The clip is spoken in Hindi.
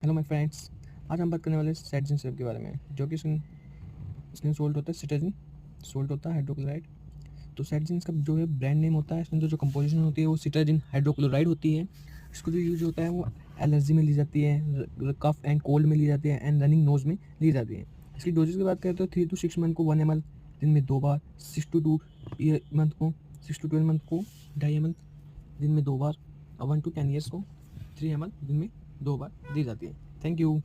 हेलो माय फ्रेंड्स, आज हम बात करने वाले हैं सेटजिन सिरप के बारे में, जो कि इसमें सोल्ट होता है सिट्राजिन, सोल्ट होता है हाइड्रोक्लोराइड। तो सेटजिन का जो है ब्रांड नेम होता है, इसमें जो कंपोजिशन होती है वो सिट्राजिन हाइड्रोक्लोराइड होती है। इसको जो यूज़ होता है वो एलर्जी में ली जाती है, कफ एंड कोल्ड में ली जाती है एंड रनिंग नोज में ली जाती है। इसकी डोजेज की बात करें तो 3 to 6 मंथ को 1 ml दिन में 2 बार, 6 to 12 मंथ को 2.5 ml दिन में 2 बार और 1 to 10 ईयर्स को 3 ml दिन में 2 बार दी जाती है। Thank you.